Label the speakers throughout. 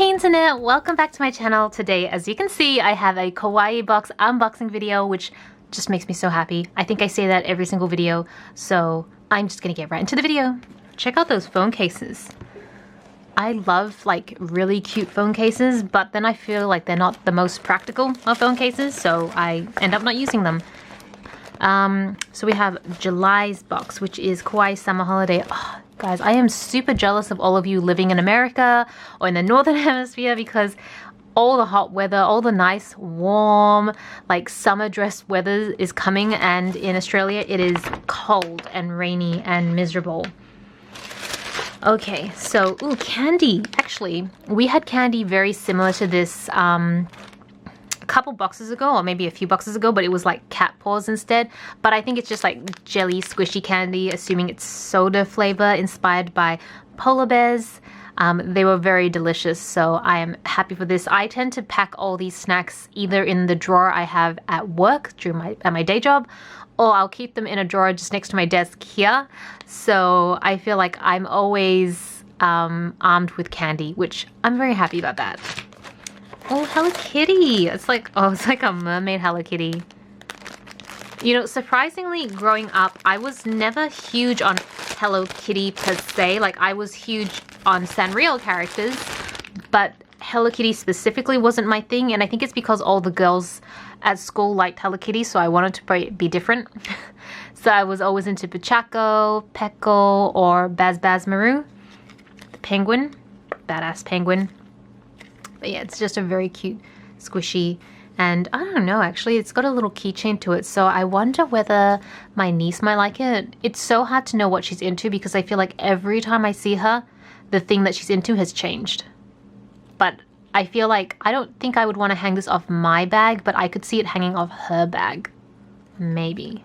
Speaker 1: Hey internet, welcome back to my channel. Today, as you can see, I have a Kawaii Box unboxing video, which just makes me so happy. I think I say that every single video, so I'm just gonna get right into the video. Check out those phone cases. I love like really cute phone cases, but then I feel like they're not the most practical of phone cases, so I end up not using them. So we have July's box, which is Kawaii Summer Holiday. Oh, guys, I am super jealous of all of you living in America or in the Northern Hemisphere, because all the hot weather, all the nice, warm, like summer dress weather is coming, and in Australia it is cold and rainy and miserable. Okay, so, ooh, candy. Actually, we had candy very similar to this a couple boxes ago, or maybe a few boxes ago, but it was like cat paws instead. But I think it's just like jelly squishy candy, assuming it's soda flavor inspired by polar bears. They were very delicious, so I am happy for this. I tend to pack all these snacks either in the drawer I have at work at my day job, or I'll keep them in a drawer just next to my desk here. So I feel like I'm always armed with candy, which I'm very happy about that. Oh, Hello Kitty! It's like a mermaid Hello Kitty. You know, surprisingly, growing up, I was never huge on Hello Kitty per se. Like, I was huge on Sanrio characters, but Hello Kitty specifically wasn't my thing, and I think it's because all the girls at school liked Hello Kitty, so I wanted to be different. So I was always into Pachaco, Peckle, or Baz Baz Maru, the penguin, badass penguin. But yeah, it's just a very cute, squishy, and I don't know, actually, it's got a little keychain to it, so I wonder whether my niece might like it. It's so hard to know what she's into, because I feel like every time I see her, the thing that she's into has changed. But I feel like, I don't think I would want to hang this off my bag, but I could see it hanging off her bag. Maybe.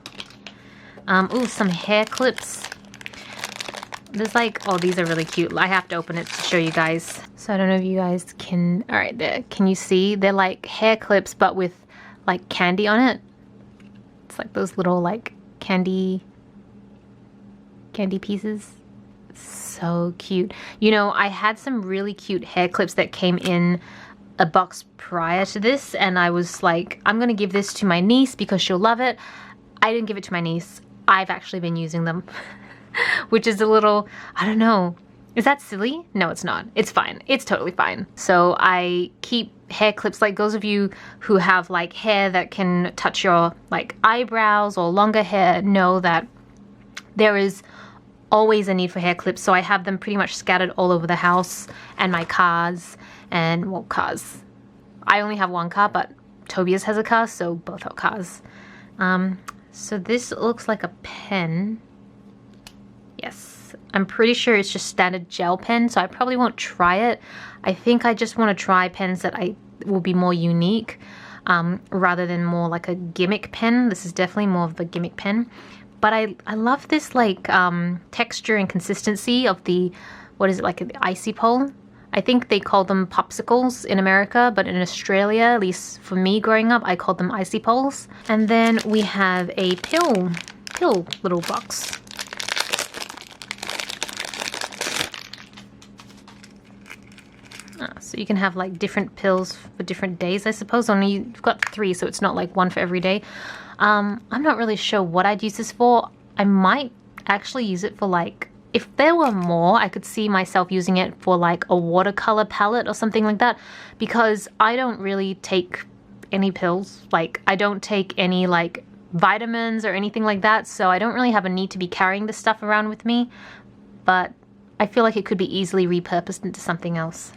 Speaker 1: Ooh, some hair clips. There's like, oh, these are really cute. I have to open it to show you guys. So I don't know if you guys can, all right, there. Can you see? They're like hair clips, but with like candy on it. It's like those little like candy pieces. So cute. You know, I had some really cute hair clips that came in a box prior to this, and I was like, I'm gonna give this to my niece because she'll love it. I didn't give it to my niece. I've actually been using them. Which is a little, I don't know. Is that silly? No, it's not. It's fine. It's totally fine. So I keep hair clips, like those of you who have like hair that can touch your like eyebrows or longer hair know that there is always a need for hair clips. So I have them pretty much scattered all over the house and my cars and, well, cars. I only have one car, but Tobias has a car, so both our cars. So this looks like a pen. Yes, I'm pretty sure it's just standard gel pen, so I probably won't try it. I think I just want to try pens that will be more unique, rather than more like a gimmick pen. This is definitely more of a gimmick pen. But I love this like texture and consistency of the, what is it, like the icy pole? I think they call them popsicles in America, but in Australia, at least for me growing up, I called them icy poles. And then we have a pill little box. So you can have like different pills for different days, I suppose. Only you've got 3, so it's not like one for every day. I'm not really sure what I'd use this for. I might actually use it for like, if there were more, I could see myself using it for like a watercolor palette or something like that, because I don't really take any pills. Like, I don't take any like vitamins or anything like that, so I don't really have a need to be carrying this stuff around with me, but I feel like it could be easily repurposed into something else.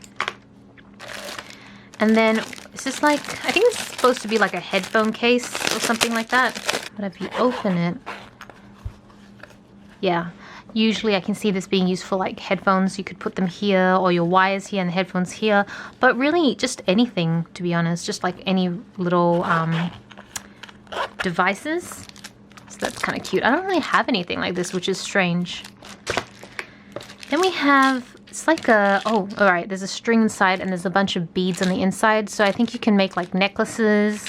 Speaker 1: And then, is this like, I think it's supposed to be like a headphone case or something like that. But if you open it, yeah, usually I can see this being used for like headphones. You could put them here, or your wires here and the headphones here. But really, just anything, to be honest. Just like any little devices. So that's kind of cute. I don't really have anything like this, which is strange. Then we have, it's like a, oh, all right, there's a string inside and there's a bunch of beads on the inside. So I think you can make like necklaces.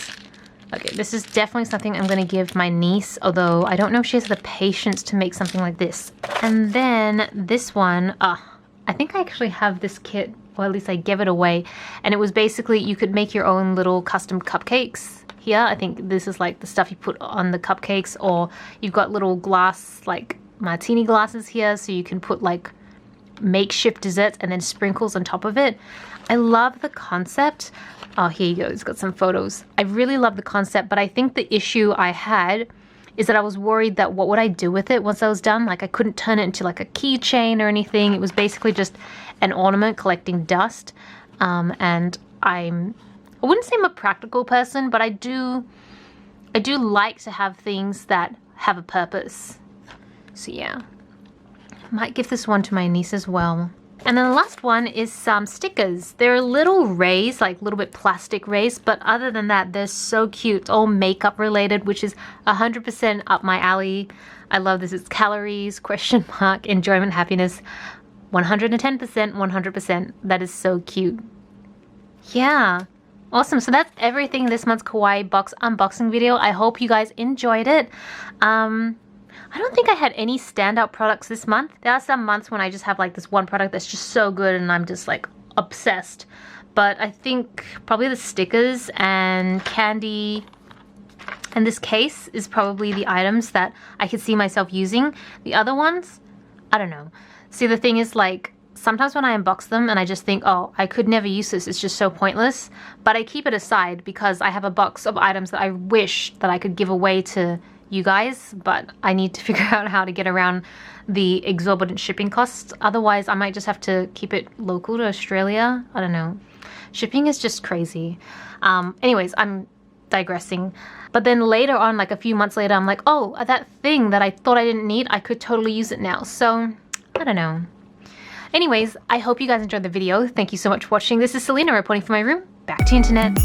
Speaker 1: Okay, this is definitely something I'm going to give my niece, although I don't know if she has the patience to make something like this. And then this one, I think I actually have this kit or at least I gave it away. And it was basically, you could make your own little custom cupcakes here. I think this is like the stuff you put on the cupcakes, or you've got little glass, like martini glasses here, so you can put like makeshift desserts and then sprinkles on top of it. I love the concept. Oh, here you go. It's got some photos. I really love the concept, but I think the issue I had is that I was worried that what would I do with it once I was done? Like I couldn't turn it into like a keychain or anything. It was basically just an ornament collecting dust. And I wouldn't say I'm a practical person, but I do like to have things that have a purpose. So yeah, might give this one to my niece as well. And then the last one is some stickers. They're little rays, like a little bit plastic rays, but other than that, they're so cute. It's all makeup related, which is 100% up my alley. I love this. It's calories, question mark, enjoyment, happiness, 110%, 100%. That is so cute. Yeah. Awesome. So that's everything in this month's Kawaii Box unboxing video. I hope you guys enjoyed it. I don't think I had any standout products this month. There are some months when I just have like this one product that's just so good and I'm just like obsessed. But I think probably the stickers and candy and this case is probably the items that I could see myself using. The other ones, I don't know. See, the thing is, like, sometimes when I unbox them and I just think, oh, I could never use this, it's just so pointless. But I keep it aside because I have a box of items that I wish that I could give away to you guys, but I need to figure out how to get around the exorbitant shipping costs. Otherwise, I might just have to keep it local to Australia. I don't know. Shipping is just crazy. Anyways, I'm digressing. But then later on, like a few months later, I'm like, oh, that thing that I thought I didn't need, I could totally use it now. So, I don't know. Anyways, I hope you guys enjoyed the video. Thank you so much for watching. This is Celina reporting from my room. Back to internet.